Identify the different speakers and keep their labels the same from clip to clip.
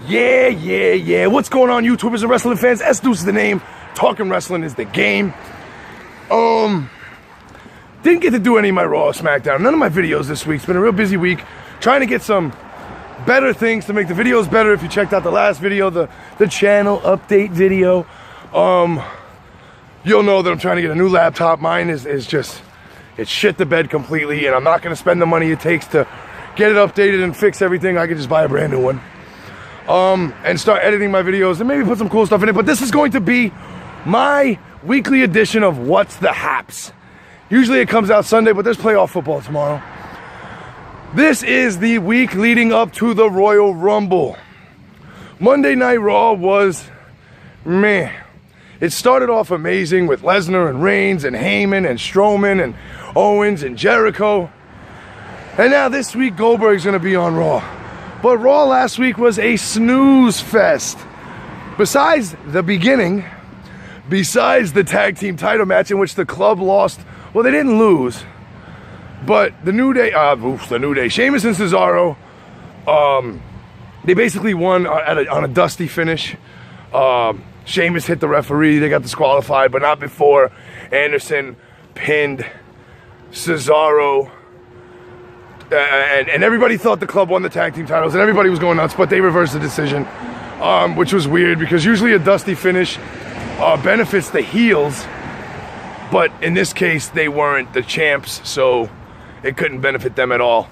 Speaker 1: Yeah. What's going on, YouTubers and wrestling fans? S-Deuce is the name. Talking wrestling is the game. Didn't get to do any of my Raw or Smackdown. None of my videos this week. It's been a real busy week. Trying to get some better things to make the videos better. If you checked out the last video, the channel update video, you'll know that I'm trying to get a new laptop. Mine is just, it's shit the bed completely, and I'm not going to spend the money it takes to get it updated and fix everything. I could just buy a brand new one. And start editing my videos and maybe put some cool stuff in it. But this is going to be my weekly edition of What's the Haps. Usually it comes out Sunday, but there's playoff football tomorrow. This is the week leading up to the Royal Rumble. Monday Night Raw was meh. It started off amazing with Lesnar and Reigns and Heyman and Strowman and Owens and Jericho. And now this week Goldberg's going to be on Raw. But Raw last week was a snooze fest. Besides the beginning, besides the tag team title match in which the club lost, well, they didn't lose, but the New Day, Sheamus and Cesaro, they basically won on a dusty finish. Sheamus hit the referee, they got disqualified, but not before Anderson pinned Cesaro. And everybody thought the club won the tag team titles, and everybody was going nuts, but they reversed the decision, which was weird because usually a dusty finish benefits the heels, but in this case they weren't the champs, so it couldn't benefit them at all.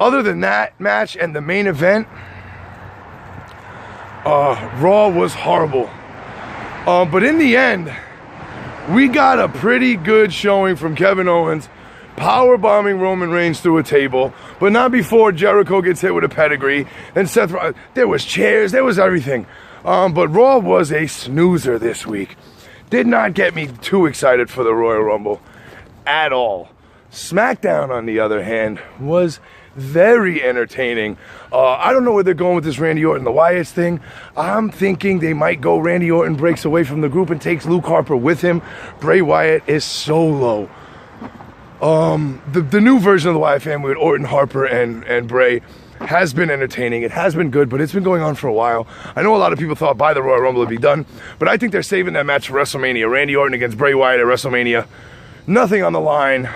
Speaker 1: Other than that match and the main event, Raw was horrible. But in the end, we got a pretty good showing from Kevin Owens, power bombing Roman Reigns through a table, but not before Jericho gets hit with a pedigree. And there was chairs, there was everything. But Raw was a snoozer this week. Did not get me too excited for the Royal Rumble at all. Smackdown, on the other hand, was very entertaining. I don't know where they're going with this Randy Orton, the Wyatts thing. I'm thinking they might go Randy Orton breaks away from the group and takes Luke Harper with him. Bray Wyatt is solo. The new version of the Wyatt family with Orton, Harper, and Bray has been entertaining. It has been good, but it's been going on for a while. I know a lot of people thought by the Royal Rumble it'd be done, but I think they're saving that match for WrestleMania. Randy Orton against Bray Wyatt at WrestleMania. Nothing on the line.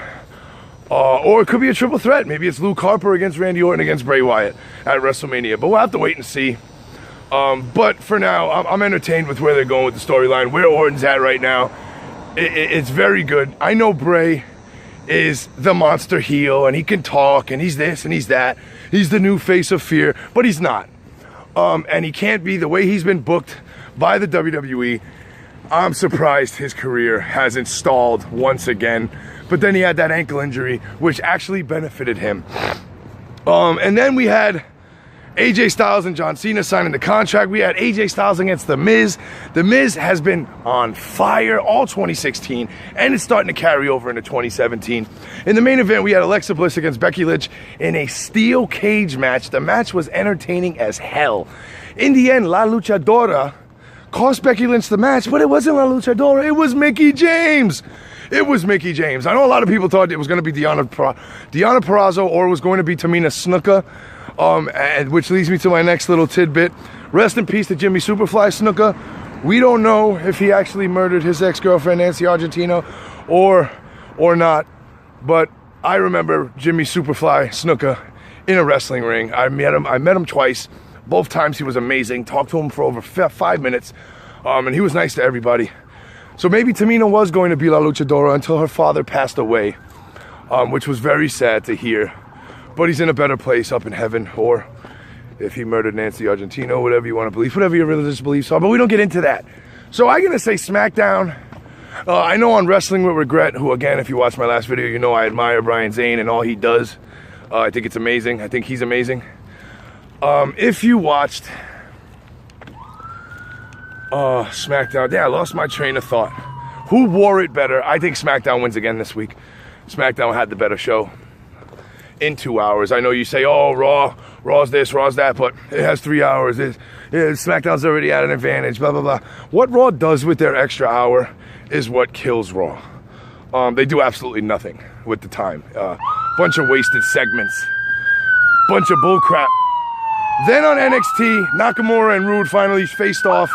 Speaker 1: Or it could be a triple threat. Maybe it's Luke Harper against Randy Orton against Bray Wyatt at WrestleMania. But we'll have to wait and see. But for now, I'm entertained with where they're going with the storyline, where Orton's at right now. It's very good. I know Bray is the monster heel, and he can talk, and he's this, and he's that. He's the new face of fear, but he's not. And he can't be. The way he's been booked by the WWE, I'm surprised his career hasn't stalled once again. But then he had that ankle injury, which actually benefited him. And then we had AJ Styles and John Cena signing the contract. We had AJ Styles against The Miz. The Miz has been on fire all 2016, and it's starting to carry over into 2017. In the main event, we had Alexa Bliss against Becky Lynch in a steel cage match. The match was entertaining as hell. In the end, La Luchadora cost Becky Lynch the match, but it wasn't La Luchadora, it was Mickie James. It was Mickie James. I know a lot of people thought it was going to be Deonna Purrazzo, or it was going to be Tamina Snuka, which leads me to my next little tidbit. Rest in peace to Jimmy Superfly Snuka. We don't know if he actually murdered his ex-girlfriend Nancy Argentino or not, but I remember Jimmy Superfly Snuka in a wrestling ring. I met him twice. Both times he was amazing. Talked to him for over 5 minutes, and he was nice to everybody. So maybe Tamina was going to be La Luchadora until her father passed away, which was very sad to hear. But he's in a better place up in heaven, or if he murdered Nancy Argentino, whatever you want to believe, whatever your religious beliefs are, but we don't get into that. So I'm going to say Smackdown. I know on Wrestling with Regret, who again, if you watched my last video, you know I admire Brian Zane and all he does. I think it's amazing. I think he's amazing. If you watched Smackdown, yeah, I lost my train of thought. Who wore it better? I think Smackdown wins again this week. Smackdown had the better show in 2 hours. I know you say, oh, Raw's this, Raw's that, but it has 3 hours. SmackDown's already at an advantage, blah, blah, blah. What Raw does with their extra hour is what kills Raw. They do absolutely nothing with the time. Bunch of wasted segments. Bunch of bullcrap. Then on NXT, Nakamura and Rude finally faced off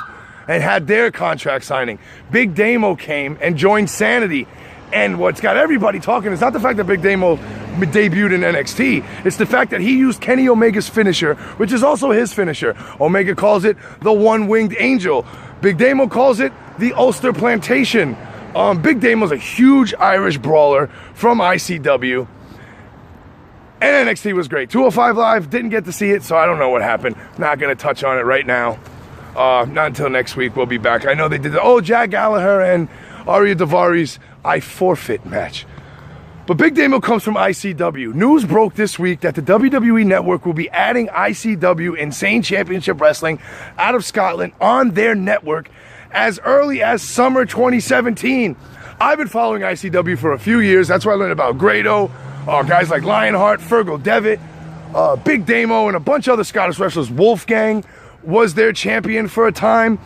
Speaker 1: and had their contract signing. Big Damo came and joined Sanity. And what's got everybody talking is not the fact that Big Damo debuted in NXT. It's the fact that he used Kenny Omega's finisher, which is also his finisher. Omega calls it the One-Winged Angel. Big Damo calls it the Ulster Plantation. Big Damo's a huge Irish brawler from ICW. And NXT was great. 205 Live, didn't get to see it, so I don't know what happened. Not going to touch on it right now. Not until next week we'll be back. I know they did Jack Gallagher and Arya Daivari I forfeit match. But Big Damo comes from ICW. News broke this week that the WWE Network will be adding ICW Insane Championship Wrestling out of Scotland on their network as early as summer 2017. I've been following ICW for a few years. That's where I learned about Grado, guys like Lionheart, Fergal Devitt, Big Damo, and a bunch of other Scottish wrestlers. Wolfgang was their champion for a time,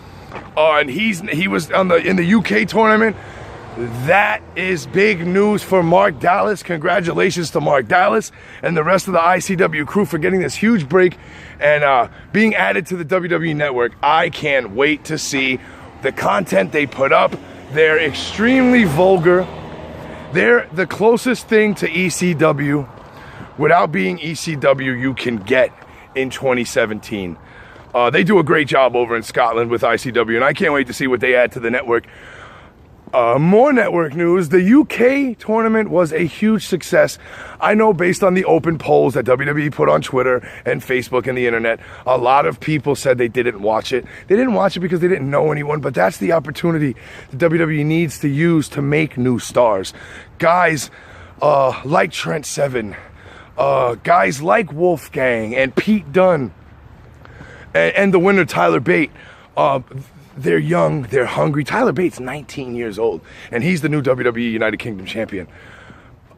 Speaker 1: and he was in the UK tournament. That is big news for Mark Dallas. Congratulations to Mark Dallas and the rest of the ICW crew for getting this huge break and being added to the WWE Network. I can't wait to see the content they put up. They're extremely vulgar. They're the closest thing to ECW without being ECW you can get in 2017. They do a great job over in Scotland with ICW, and I can't wait to see what they add to the network. More network news. The UK tournament was a huge success. I know based on the open polls that WWE put on Twitter and Facebook and the internet, a lot of people said they didn't watch it. They didn't watch it because they didn't know anyone, but that's the opportunity the WWE needs to use to make new stars. Guys like Trent Seven, guys like Wolfgang and Pete Dunne, and the winner Tyler Bate. They're young, they're hungry. Tyler Bate's 19 years old, and he's the new WWE United Kingdom champion.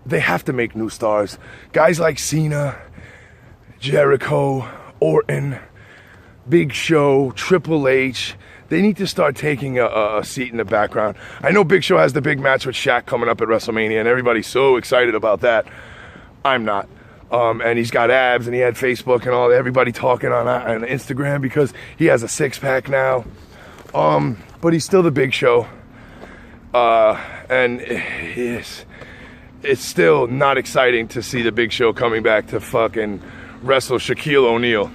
Speaker 1: They have to make new stars. Guys like Cena, Jericho, Orton, Big Show, Triple H, they need to start taking a seat in the background. I know Big Show has the big match with Shaq coming up at WrestleMania, and everybody's so excited about that. I'm not. And he's got abs, and he had Facebook and everybody talking on Instagram because he has a six-pack now. But he's still the Big Show, and it's still not exciting to see the Big Show coming back to fucking wrestle Shaquille O'Neal.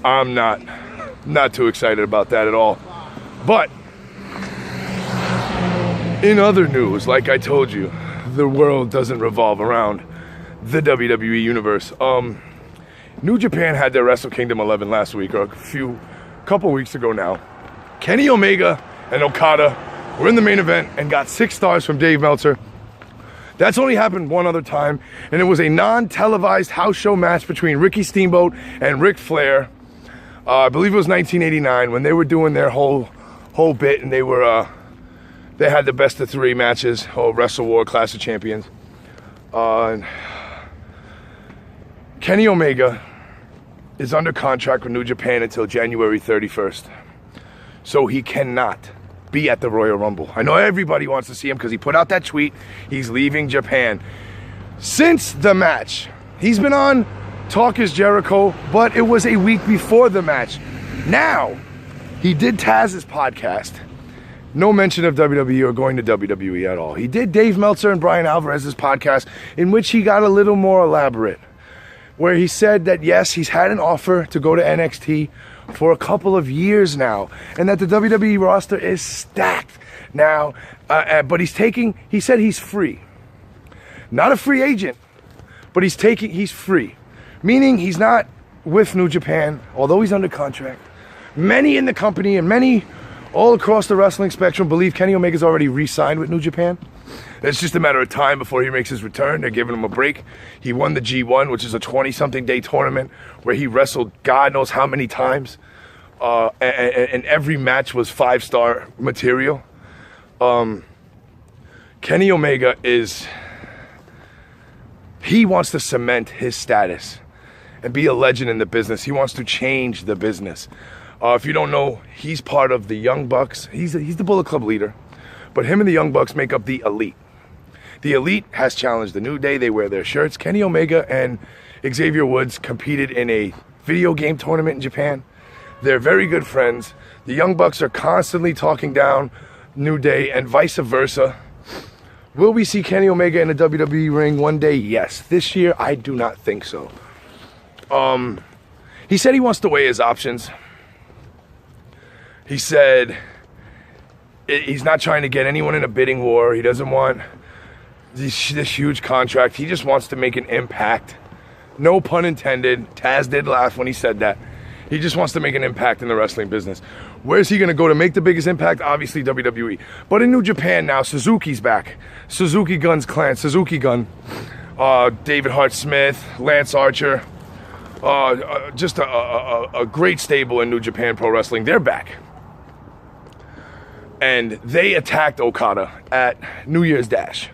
Speaker 1: I'm not too excited about that at all. But in other news, like I told you, the world doesn't revolve around the WWE universe. New Japan had their Wrestle Kingdom 11 last week, or a couple weeks ago now. Kenny Omega and Okada were in the main event and got 6 stars from Dave Meltzer. That's only happened one other time, and it was a non-televised house show match between Ricky Steamboat and Ric Flair. I believe it was 1989 when they were doing their whole bit, and they had the best of 3 matches, Wrestle War Clash of Champions. Kenny Omega is under contract with New Japan until January 31st. So he cannot be at the Royal Rumble. I know everybody wants to see him because he put out that tweet. He's leaving Japan. Since the match, he's been on Talk is Jericho, but it was a week before the match. Now, he did Taz's podcast. No mention of WWE or going to WWE at all. He did Dave Meltzer and Brian Alvarez's podcast, in which he got a little more elaborate, where he said that yes, he's had an offer to go to NXT for a couple of years now, and that the WWE roster is stacked now, but he said he's free. Not a free agent, but he's free. Meaning he's not with New Japan, although he's under contract. Many in the company and many all across the wrestling spectrum believe Kenny Omega's already re-signed with New Japan. It's just a matter of time before he makes his return. They're giving him a break. He won the G1, which is a 20-something day tournament where he wrestled God knows how many times. And every match was 5-star material. Kenny Omega he wants to cement his status and be a legend in the business. He wants to change the business. If you don't know, he's part of the Young Bucks. He's the Bullet Club leader. But him and the Young Bucks make up the Elite. The Elite has challenged the New Day. They wear their shirts. Kenny Omega and Xavier Woods competed in a video game tournament in Japan. They're very good friends. The Young Bucks are constantly talking down New Day and vice versa. Will we see Kenny Omega in a WWE ring one day? Yes. This year, I do not think so. He said he wants to weigh his options. He said he's not trying to get anyone in a bidding war. He doesn't want this huge contract. He just wants to make an impact. No pun intended. Taz did laugh when he said that. He just wants to make an impact in the wrestling business. Where's he going to go to make the biggest impact? Obviously WWE. But in New Japan now, Suzuki's back. Suzuki Gun's clan. Suzuki Gun. David Hart Smith. Lance Archer. Just a great stable in New Japan Pro Wrestling. They're back. And they attacked Okada at New Year's Dash.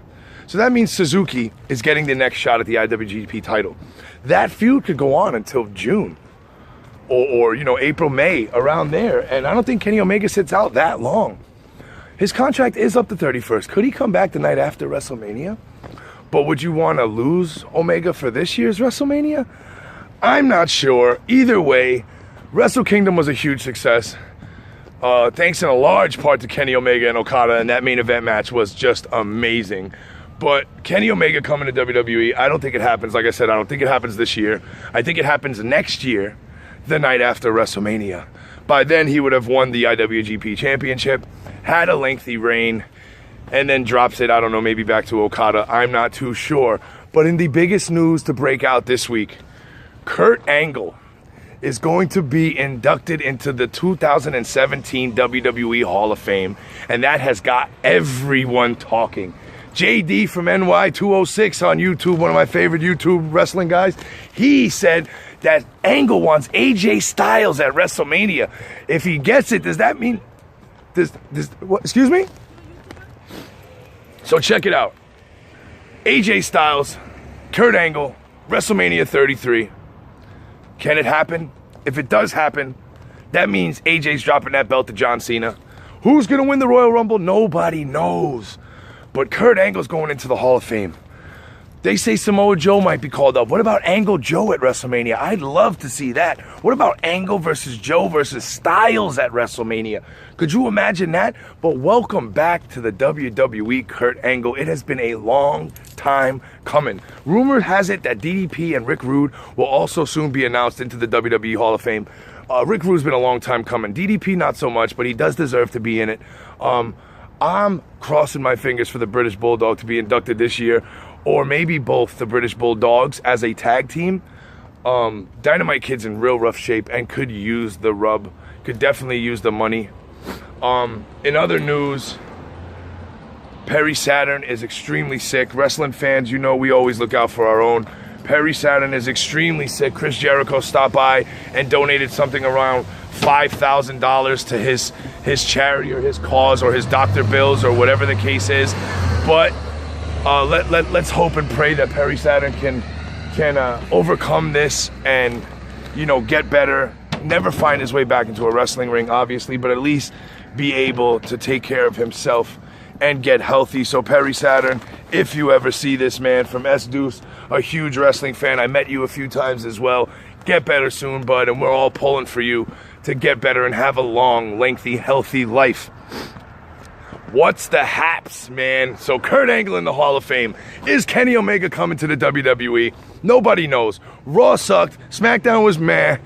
Speaker 1: So that means Suzuki is getting the next shot at the IWGP title. That feud could go on until June. Or April, May, around there. And I don't think Kenny Omega sits out that long. His contract is up the 31st. Could he come back the night after WrestleMania? But would you want to lose Omega for this year's WrestleMania? I'm not sure. Either way, Wrestle Kingdom was a huge success. Thanks in a large part to Kenny Omega and Okada, and that main event match was just amazing. But Kenny Omega coming to WWE, I don't think it happens. Like I said, I don't think it happens this year. I think it happens next year, the night after WrestleMania. By then, he would have won the IWGP Championship, had a lengthy reign, and then drops it, I don't know, maybe back to Okada. I'm not too sure. But in the biggest news to break out this week, Kurt Angle is going to be inducted into the 2017 WWE Hall of Fame, and that has got everyone talking. JD from NY206 on YouTube, one of my favorite YouTube wrestling guys, he said that Angle wants AJ Styles at WrestleMania. If he gets it, does that mean... what, excuse me? So check it out. AJ Styles, Kurt Angle, WrestleMania 33. Can it happen? If it does happen, that means AJ's dropping that belt to John Cena. Who's going to win the Royal Rumble? Nobody knows. But Kurt Angle's going into the Hall of Fame. They say Samoa Joe might be called up. What about Angle Joe at WrestleMania? I'd love to see that. What about Angle versus Joe versus Styles at WrestleMania? Could you imagine that? But welcome back to the WWE, Kurt Angle. It has been a long time coming. Rumor has it that DDP and Rick Rude will also soon be announced into the WWE Hall of Fame. Rick Rude's been a long time coming. DDP not so much, but he does deserve to be in it. I'm crossing my fingers for the British Bulldog to be inducted this year, or maybe both the British Bulldogs as a tag team. Dynamite Kid's in real rough shape and could use the rub, could definitely use the money. In other news, Perry Saturn is extremely sick. Wrestling fans, you know we always look out for our own. Perry Saturn is extremely sick. Chris Jericho stopped by and donated something around $5,000 to his charity or his cause or his doctor bills or whatever the case is. But let's hope and pray that Perry Saturn can overcome this and get better. Never find his way back into a wrestling ring, obviously, but at least be able to take care of himself and get healthy. So Perry Saturn, if you ever see this, man, from S Deuce, a huge wrestling fan. I met you a few times as well. Get better soon, bud, and we're all pulling for you to get better and have a long, lengthy, healthy life. What's the haps, man? So Kurt Angle in the Hall of Fame. Is Kenny Omega coming to the WWE? Nobody knows. Raw sucked. Smackdown was meh.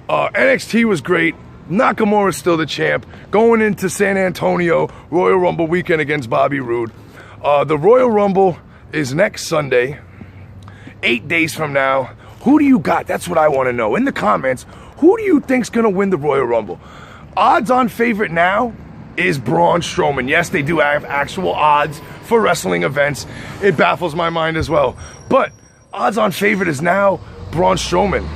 Speaker 1: NXT was great. Nakamura's still the champ. Going into San Antonio, Royal Rumble weekend against Bobby Roode. The Royal Rumble is next Sunday, 8 days from now. Who do you got? That's what I want to know. In the comments, who do you think's going to win the Royal Rumble? Odds-on favorite now is Braun Strowman. Yes, they do have actual odds for wrestling events. It baffles my mind as well. But odds-on favorite is now Braun Strowman.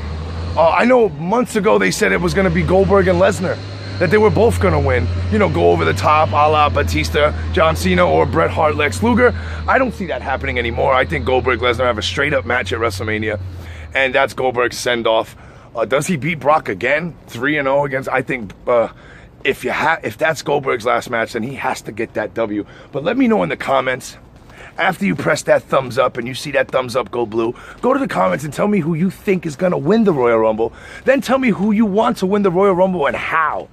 Speaker 1: I know months ago they said it was going to be Goldberg and Lesnar, that they were both going to win. Go over the top, a la Batista, John Cena, or Bret Hart, Lex Luger. I don't see that happening anymore. I think Goldberg and Lesnar have a straight-up match at WrestleMania, and that's Goldberg's send-off. Does he beat Brock again? 3-0 against, I think, if that's Goldberg's last match, then he has to get that W. But let me know in the comments, after you press that thumbs up and you see that thumbs up go blue, go to the comments and tell me who you think is going to win the Royal Rumble. Then tell me who you want to win the Royal Rumble and how.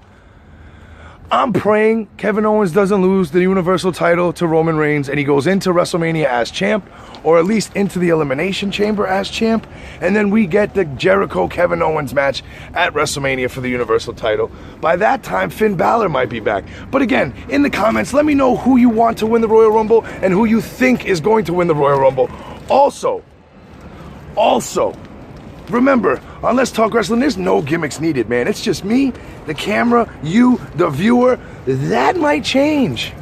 Speaker 1: I'm praying Kevin Owens doesn't lose the Universal title to Roman Reigns and he goes into WrestleMania as champ, or at least into the Elimination Chamber as champ, and then we get the Jericho-Kevin Owens match at WrestleMania for the Universal title. By that time, Finn Balor might be back. But again, in the comments, let me know who you want to win the Royal Rumble and who you think is going to win the Royal Rumble. Also, remember, on Let's Talk Wrestling, there's no gimmicks needed, man. It's just me, the camera, you, the viewer. That might change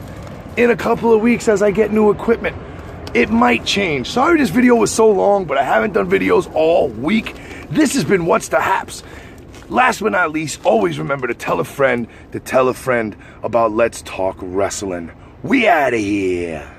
Speaker 1: in a couple of weeks as I get new equipment. It might change. Sorry this video was so long, but I haven't done videos all week. This has been What's the Haps. Last but not least, always remember to tell a friend about Let's Talk Wrestling. We out of here.